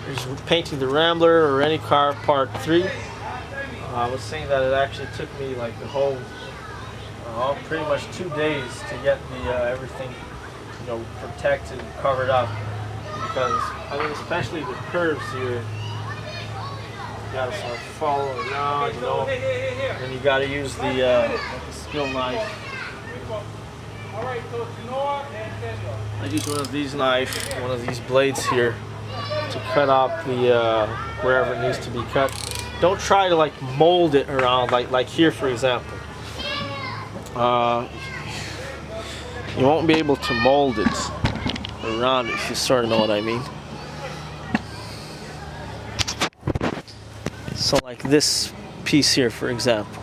is painting the Rambler or any car part 3. I was saying that it actually took me like the whole, pretty much 2 days to get the everything, protected and covered up. Because I mean, especially the curves here, you gotta start following around, and you gotta use the skill knife. I use one of these blades here to cut off the wherever it needs to be cut. Don't try to like mold it around, like here for example. You won't be able to mold it around it, if you sort of know what I mean. So like this piece here for example.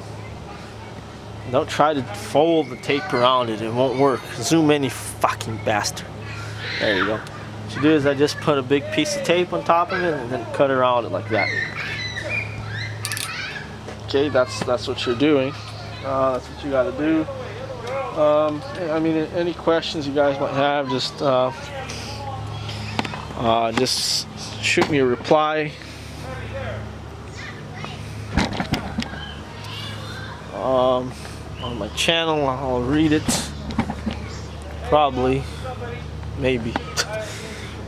Don't try to fold the tape around it, it won't work. Zoom in, you fucking bastard. There you go. What you do is I just put a big piece of tape on top of it and then cut around it like that. Okay, that's what you're doing. That's what you gotta do. I mean, any questions you guys might have, just shoot me a reply. On my channel, I'll read it. Probably, maybe.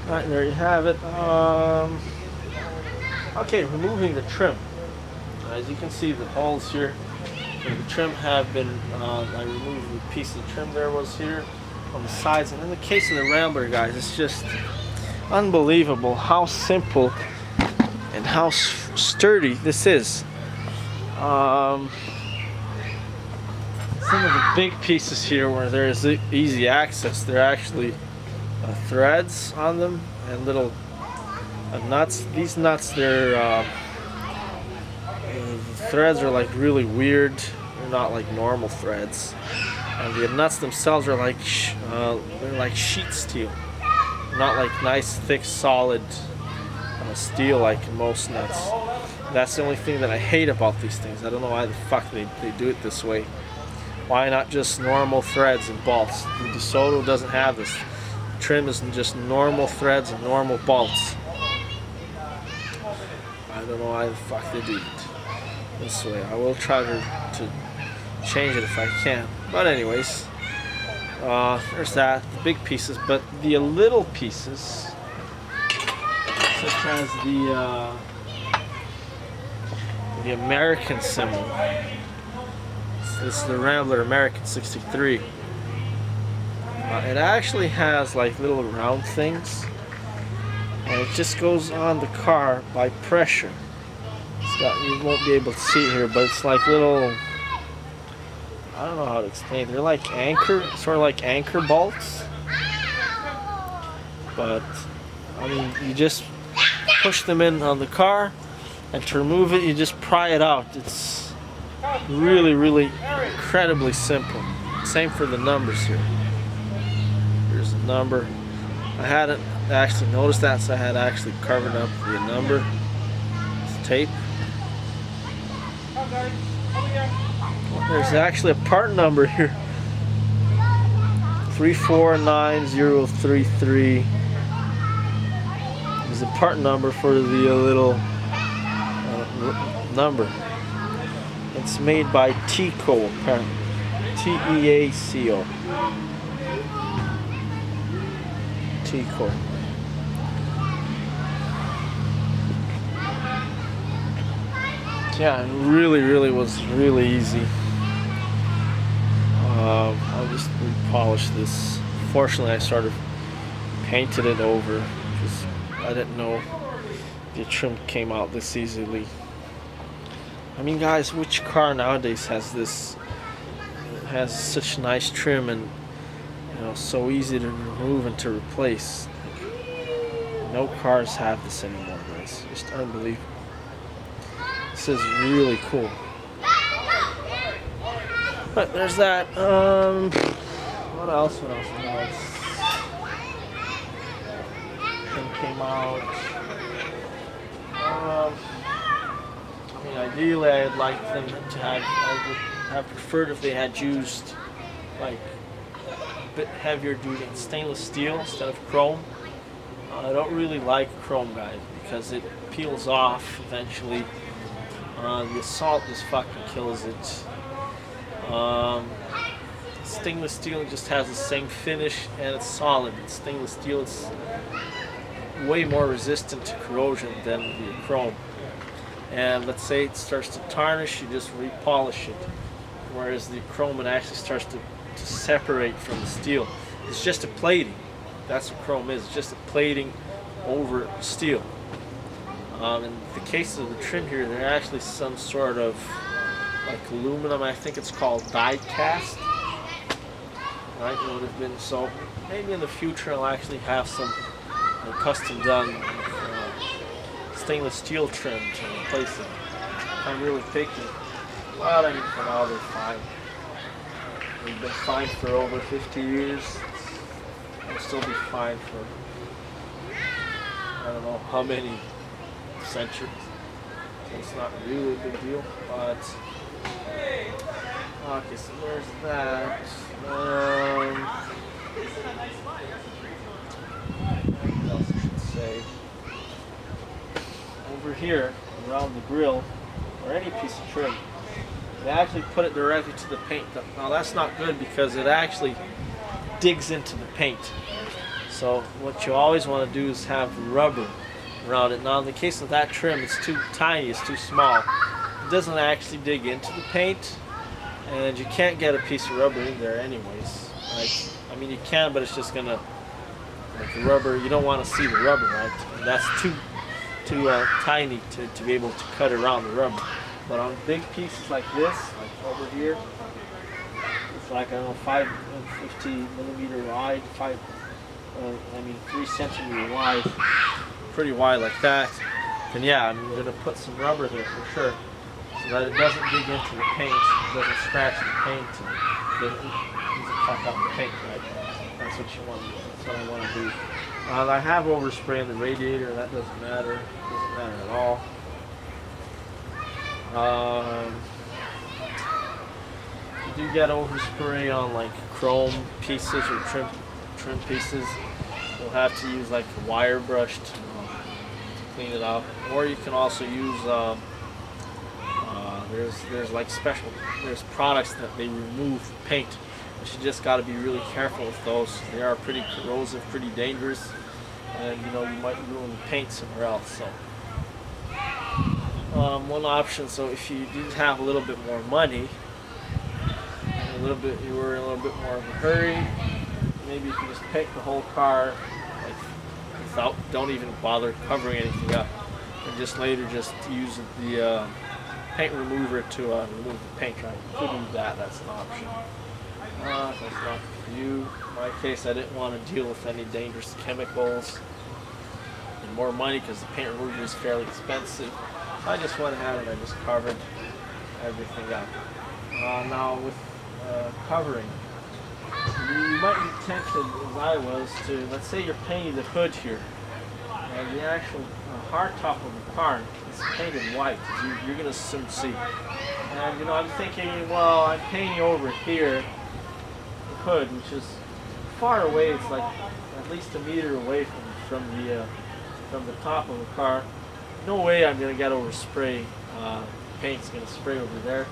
Alright, there you have it. Okay, removing the trim. As you can see, the holes here for the trim have been, I removed the piece of trim there was here on the sides. And in the case of the Rambler, guys, it's just unbelievable how simple and how sturdy this is. Some of the big pieces here where there is easy access, they're actually threads on them and little nuts. These nuts, the threads are like really weird. They're not like normal threads. And the nuts themselves are like they're like sheet steel, not like nice, thick, solid steel like most nuts. That's the only thing that I hate about these things. I don't know why the fuck they do it this way. Why not just normal threads and bolts? The DeSoto doesn't have this. Trim is just normal threads and normal bolts. I don't know why the fuck they do it this way. I will try to change it if I can. But anyways, there's that, the big pieces. But the little pieces, such as the American symbol. This is the Rambler American 63. It actually has like little round things, and it just goes on the car by pressure. You won't be able to see it here, but it's like little, I don't know how to explain. They're like sort of like anchor bolts. But I mean, you just push them in on the car, and to remove it, you just pry it out. It's really, really incredibly simple. Same for the numbers here. Here's the number. I hadn't actually noticed that, so I had actually covered up the number with tape. There's actually a part number here. 349033 is the part number for the little number. It's made by Teaco, apparently. Teaco. Teaco. Yeah, it really was really easy. I'll just repolish this. Fortunately, I sort of painted it over because I didn't know the trim came out this easily. I mean, guys, which car nowadays has this? Has such nice trim and so easy to remove and to replace. No cars have this anymore, guys. Just unbelievable. This is really cool. But there's that. What else? Thing came out. I mean, ideally, I'd like them to have. I would have preferred if they had used like a bit heavier duty stainless steel instead of chrome. I don't really like chrome, guys, because it peels off eventually. The salt just fucking kills it. Stainless steel just has the same finish and it's solid. Stainless steel is way more resistant to corrosion than the chrome. And let's say it starts to tarnish, you just repolish it. Whereas the chrome, it actually starts to separate from the steel. It's just a plating. That's what chrome is. It's just a plating over steel. In the case of the trim here, there's actually some sort of like aluminum. I think it's called die cast. Right? It would have been so. Maybe in the future I'll actually have some custom done stainless steel trim to replace it. I'm really picky. But I mean, for now they're fine. They've been fine for over 50 years. They'll still be fine for I don't know how many centuries. So it's not really a big deal. But okay, so there's that. What else I should say? Over here, around the grill, or any piece of trim, they actually put it directly to the paint. Now that's not good because it actually digs into the paint. So what you always want to do is have rubber around it. Now in the case of that trim, it's too tiny, it's too small. It doesn't actually dig into the paint, and you can't get a piece of rubber in there anyways. Right? I mean you can, but it's just gonna, like the rubber, you don't want to see the rubber, right? And that's too tiny to be able to cut around the rubber. But on big pieces like this, like over here, it's like, I don't know, 550 millimeter wide, 3 centimeter wide, pretty wide like that. And yeah, I'm gonna put some rubber there for sure, so that it doesn't dig into the paint, it doesn't scratch the paint, and it doesn't fuck up the paint, right? That's what you want. That's what I want to do. I have overspray in the radiator. That doesn't matter. Doesn't matter at all. You do get overspray on like chrome pieces or trim pieces. You'll have to use like a wire brush to clean it up, or you can also use there's like there's products that they remove paint. But you just got to be really careful with those. They are pretty corrosive, pretty dangerous, and you might ruin the paint somewhere else. So one option. So if you did have a little bit more money, and you were in a little bit more of a hurry, maybe you can just paint the whole car, like don't even bother covering anything up, and just later just use the paint remover to remove the paint. Right? You could do that. That's an option. That's not for you. In my case, I didn't want to deal with any dangerous chemicals and more money because the paint remover is fairly expensive. I just went ahead and I just covered everything up. Now with covering, you might be tempted, as I was, to, let's say you're painting the hood here, and the actual hard top of the car is painted white. You're going to soon see. And I'm thinking, well, I'm painting over here the hood, which is far away. It's like at least a meter away from the top of the car. No way I'm going to get overspray. Paint's going to spray over there.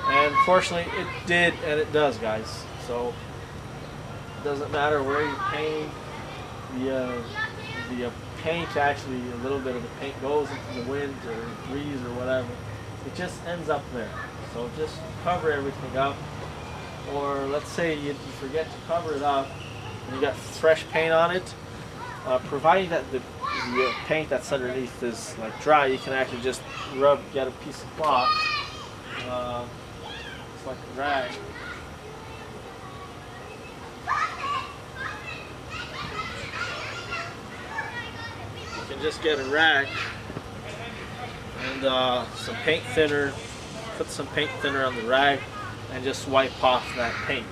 And fortunately, it did, and it does, guys. So it doesn't matter where you're painting. The paint, actually, a little bit of the paint goes into the wind or breeze or whatever. It just ends up there. So just cover everything up. Or let's say you forget to cover it up and you got fresh paint on it. Providing that the paint that's underneath is like dry, you can actually just get a piece of cloth. It's like a rag. You can just get a rag and some paint thinner. Put some paint thinner on the rag and just wipe off that paint.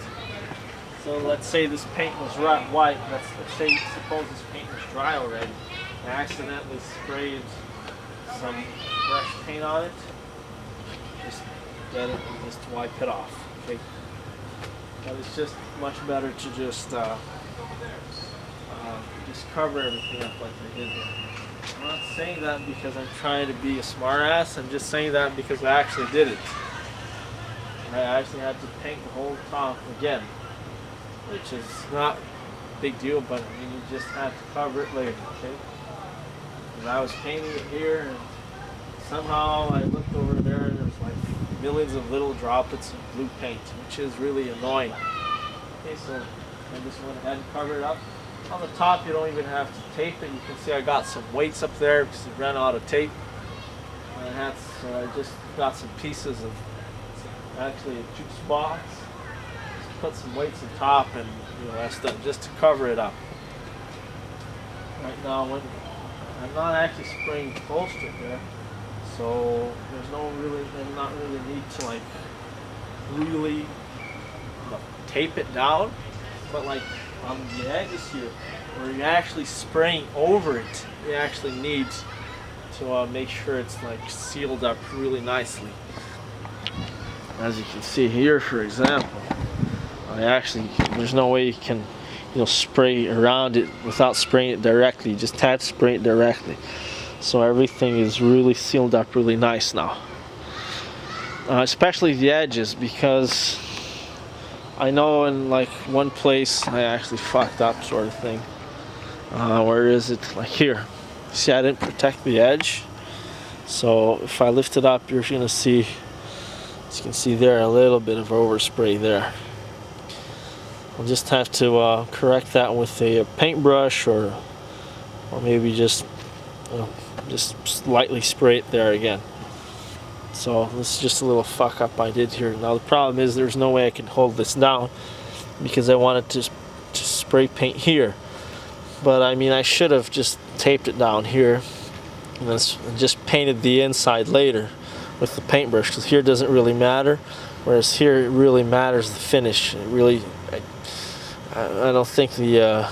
So let's say this paint was white. Let's suppose this paint was dry already. I accidentally sprayed some fresh paint on it. Just get it and just wipe it off. Okay. But it's just much better to just just cover everything up like I did there. I'm not saying that because I'm trying to be a smart ass. I'm just saying that because I actually did it. I actually had to paint the whole top again, which is not a big deal, but I mean, you just have to cover it later, okay? And I was painting it here, and somehow I looked over there, and there's like millions of little droplets of blue paint, which is really annoying. Okay, so I just went ahead and covered it up. On the top, you don't even have to tape it. You can see I got some weights up there because it ran out of tape. And so I just got some pieces of actually a juice box. Just put some weights on top, and that's done just to cover it up. Right now, I'm not actually spraying full strip there, so there's not really need to like really tape it down, but like on the edges here, where you're actually spraying over it, you actually need to make sure it's like sealed up really nicely. As you can see here, for example, there's no way you can spray around it without spraying it directly. You just had to spray it directly. So everything is really sealed up really nice now. Especially the edges, because I know in like one place I actually fucked up, sort of thing. Where is it? Like here. See, I didn't protect the edge. So if I lift it up, you're gonna see, as you can see there, a little bit of overspray there. I'll just have to correct that with a paintbrush, or maybe just slightly spray it there again. So this is just a little fuck up I did here. Now the problem is there's no way I can hold this down because I wanted to spray paint here. But I mean, I should have just taped it down here and just painted the inside later with the paintbrush, because here doesn't really matter, whereas here it really matters the finish. It really, I don't think the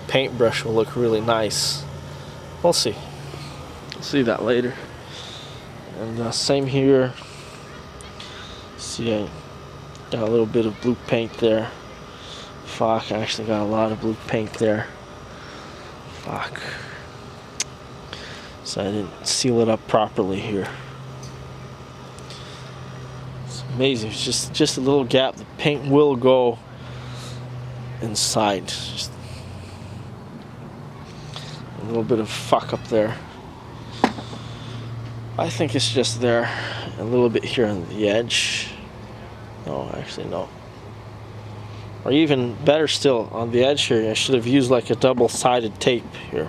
paintbrush will look really nice. We'll see. We'll see that later. And same here. See, I got a little bit of blue paint there. Fuck, I actually got a lot of blue paint there. Fuck. So I didn't seal it up properly here. It's amazing. It's just a little gap. The paint will go inside. Just a little bit of fuck up there. I think it's just there. A little bit here on the edge. No, actually no. Or even better still, on the edge here, I should have used like a double-sided tape here.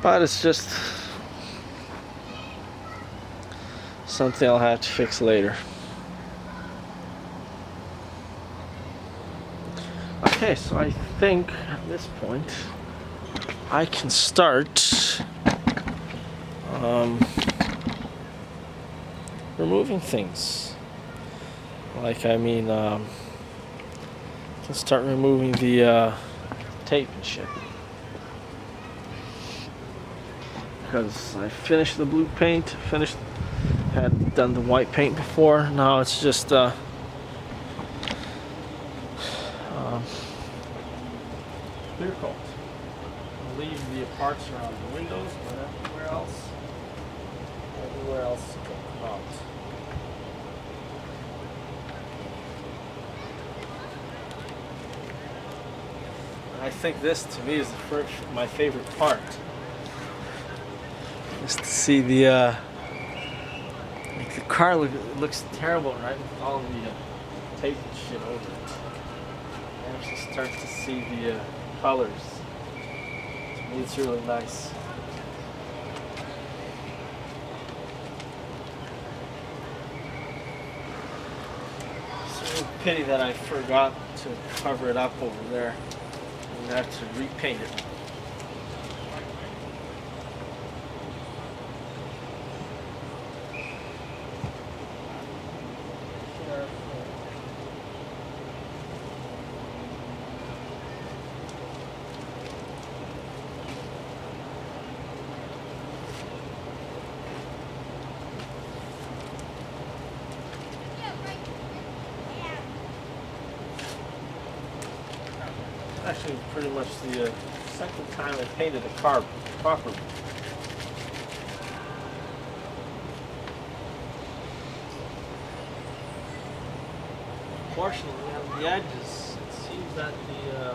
But it's just something I'll have to fix later. Okay, so I think at this point I can start removing things. Like, I mean, can start removing the tape and shit. Because I finished the blue paint, had done the white paint before. Now it's just clear coat. I'll leave the parts around the windows, but everywhere else will come out. I think this, to me, is my favorite part. Just to see the car looks terrible, right? With all the tape and shit over it. You actually start to see the colors. To me, it's really nice. It's a real pity that I forgot to cover it up over there. I have to repaint it. I actually pretty much the second time I painted a car properly. Unfortunately, on the edges, it seems that the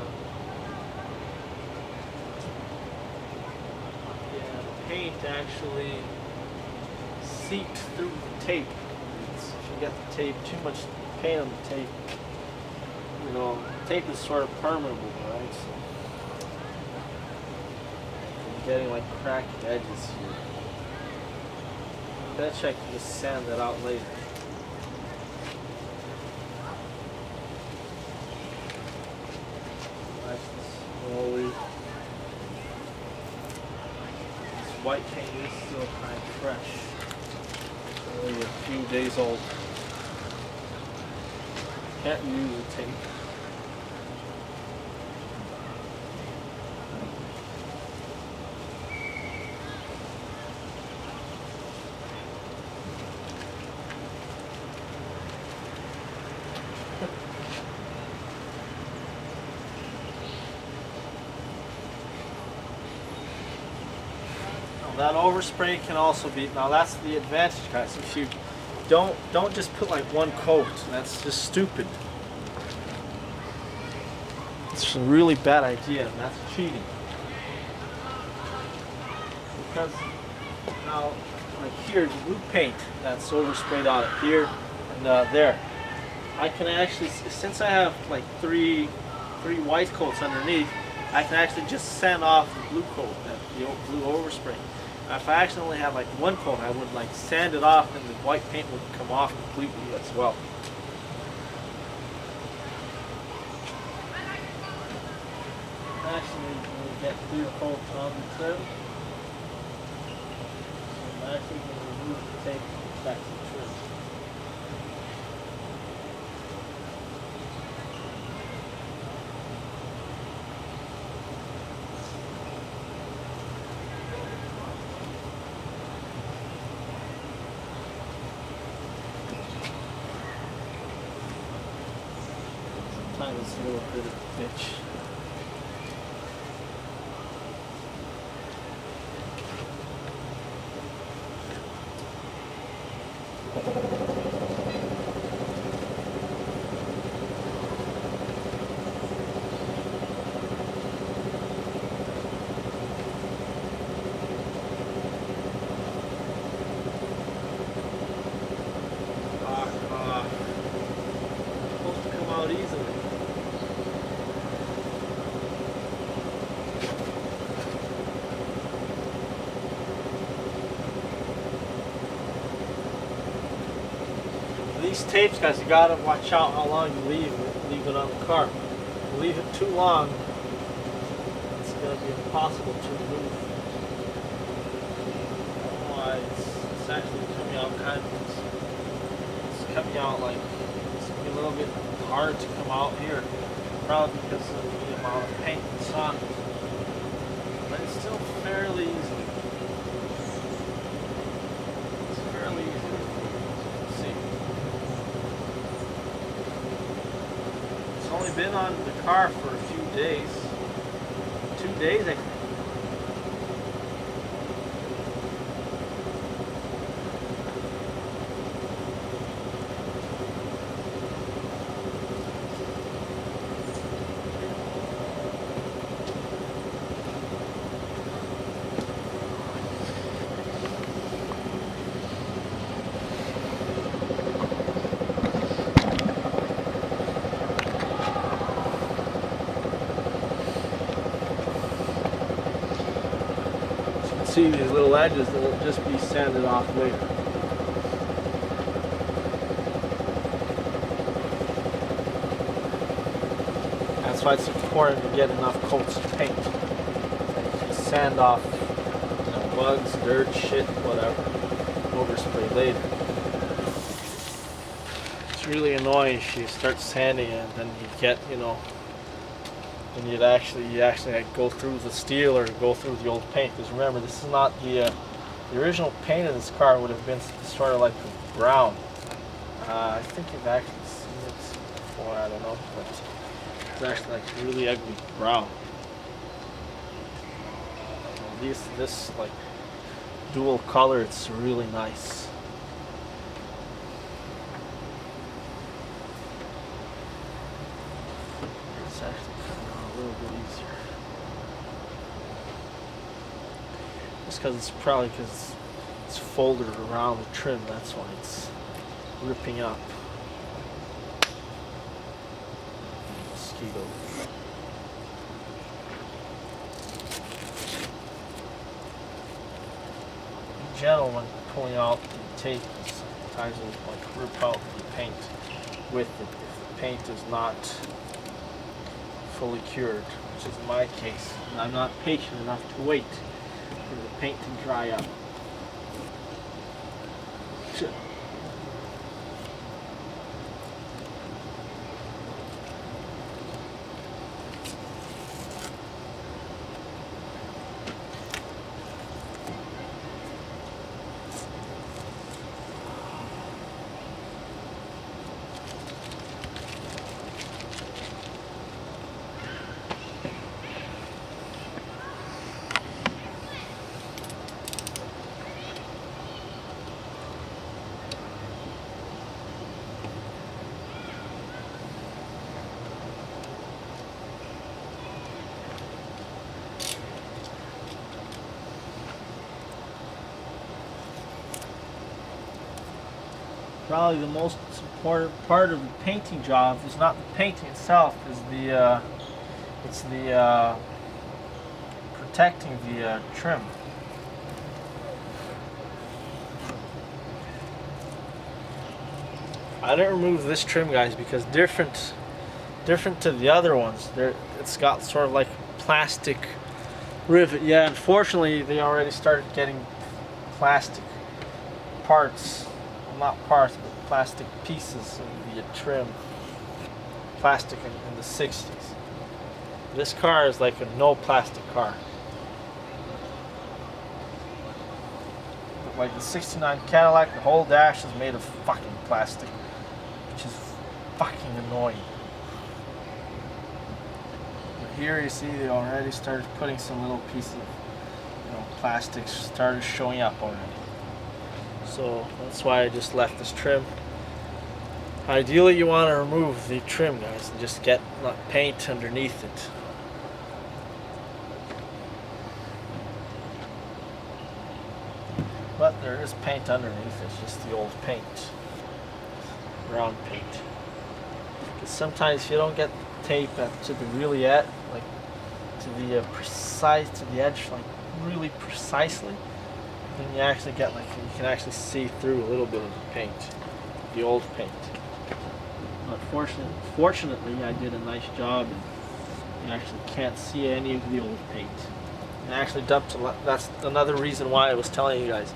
paint actually seeped through the tape. If you get the tape, too much paint on the tape, you know, tape is sort of permeable, right? So I'm getting like cracked edges here. I bet you I can just sand that out later. Nice and slowly. This white paint is still kind of fresh. Only a few days old. Can't use the tape. That overspray can also be, now that's the advantage, guys. If you don't just put like one coat, that's just stupid. It's a really bad idea, and that's cheating. Because now, like here, the blue paint that's oversprayed on it here and there, I can actually, since I have like three white coats underneath, I can actually just sand off the blue coat, the blue overspray. If I actually only have like one coat, I would like sand it off and the white paint would come off completely as well. Actually, when we get clear coat on the trim, so I'm actually going to remove the tape back to the trim. Sometimes it's a little bit of a bitch. Supposed to come out easily. These tapes, guys, you gotta watch out how long you leave it on the car. If you leave it too long, it's gonna be impossible to remove. Otherwise, it's actually coming out it's coming out like it's gonna be a little bit hard to come out here, probably because of the amount of paint that's on it. But it's still fairly easy. It's fairly easy. Only been on the car for a few days. 2 days, I think. See these little edges that will just be sanded off later. That's why it's important to get enough coats of paint. Just sand off, bugs, dirt, shit, whatever. Overspray later. It's really annoying if you start sanding it and then you get, and you actually like go through the steel or go through the old paint. Because remember, this is not the original paint of this car would have been sort of like brown. I think you've actually seen it before, I don't know, but actually like really ugly brown. This like dual color, it's really nice. It's actually coming on a little bit easier. Just because it's folded around the trim, that's why it's ripping up. Mosquito. In general, when pulling out the tape, sometimes it'll like rip out the paint with it if the paint is not fully cured, which is my case. And I'm not patient enough to wait for the paint to dry up. Probably the most important part of the painting job is not the painting itself, is the protecting the trim. I didn't remove this trim, guys, because different to the other ones. It's got sort of like plastic rivet. Yeah, unfortunately, they already started getting plastic parts. Not parts, but plastic pieces of the trim. Plastic in the 60s. This car is like a no plastic car. But like the 69 Cadillac, the whole dash is made of fucking plastic, which is fucking annoying. But here you see they already started putting some little pieces of plastic started showing up already. So that's why I just left this trim. Ideally, you want to remove the trim, guys, and just get paint underneath it. But there is paint underneath, it's just the old paint. Brown paint. Because sometimes if you don't get the tape to the really edge, like to the to the edge, like really precisely, then you actually get you can actually see through a little bit of the paint, the old paint. But fortunately, I did a nice job, and you actually can't see any of the old paint. I actually dumped a lot. That's another reason why I was telling you guys.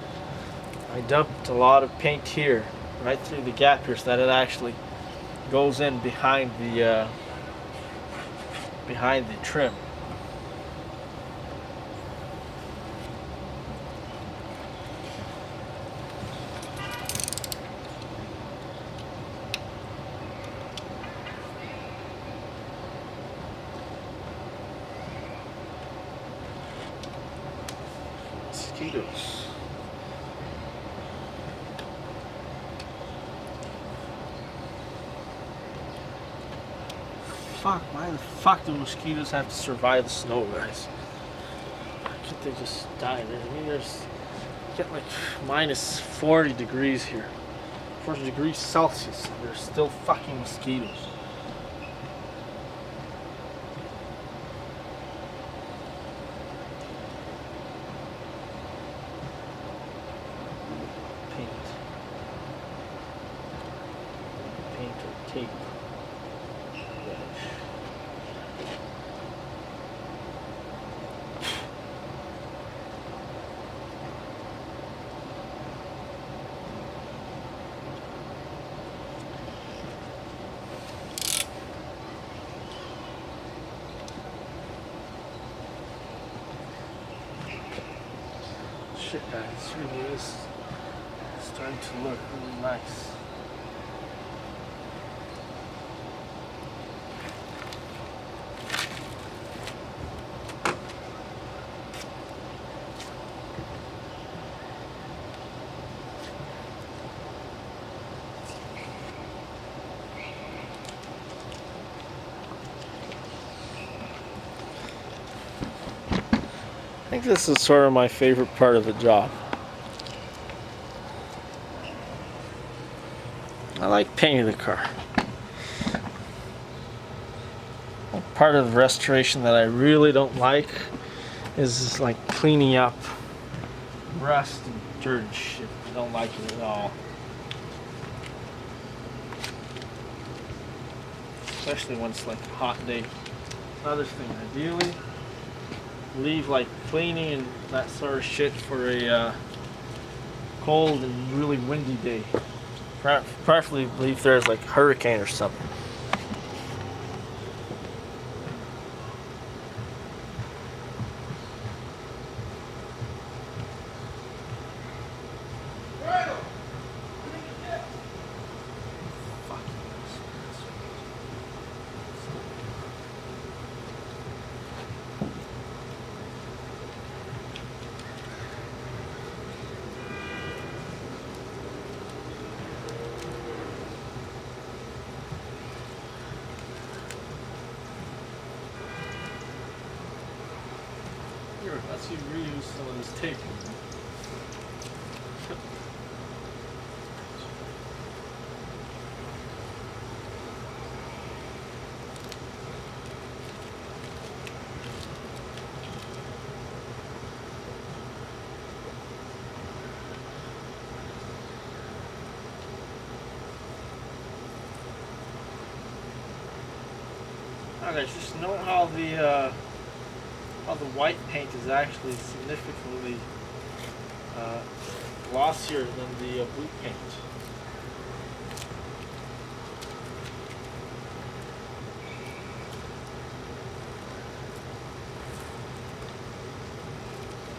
I dumped a lot of paint here, right through the gap here, so that it actually goes in behind the trim. Mosquitoes. Fuck, why the fuck do mosquitoes have to survive the snow, guys? Why can't they just die? I mean, get like minus 40 degrees here. 40 degrees Celsius, and there's still fucking mosquitoes. Paint or tape. Shit, guys, this really is starting to look really nice. I think this is sort of my favorite part of the job. I like painting the car. Part of the restoration that I really don't like is like cleaning up rust and dirt and shit. I don't like it at all. Especially when it's like a hot day. Another thing, ideally, leave like cleaning and that sort of shit for a cold and really windy day. Preferably leave there's like a hurricane or something. Here, let's reuse some of this tape. Okay, just note how the white paint is actually significantly glossier than the blue paint.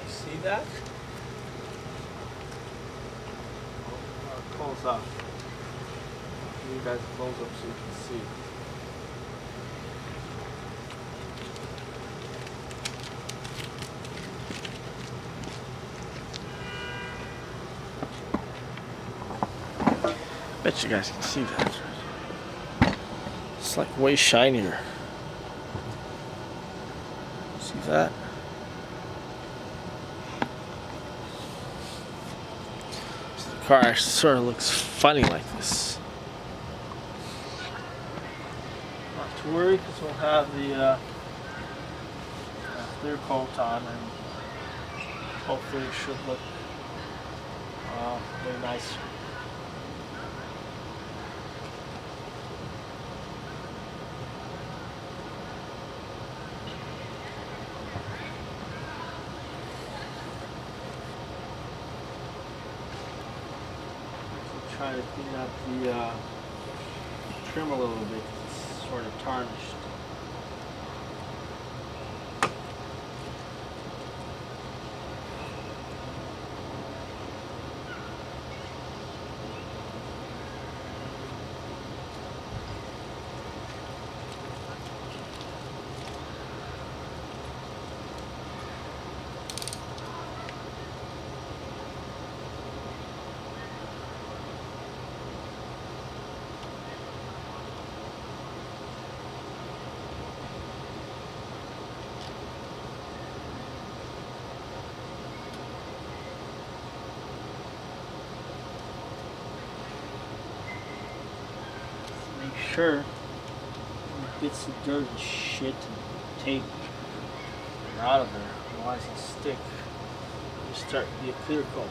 You see that? Close up. Give you guys a close up so you can see. Bet you guys can see that. It's like way shinier. See that? So the car actually sort of looks funny like this. Not to worry, because we'll have the clear coat on, and hopefully it should look really nice. Try to clean up the trim a little bit. It's sort of tarnished. Make sure bits of dirt and shit and tape are out of there, otherwise it'll stick. You start to be a clear coat.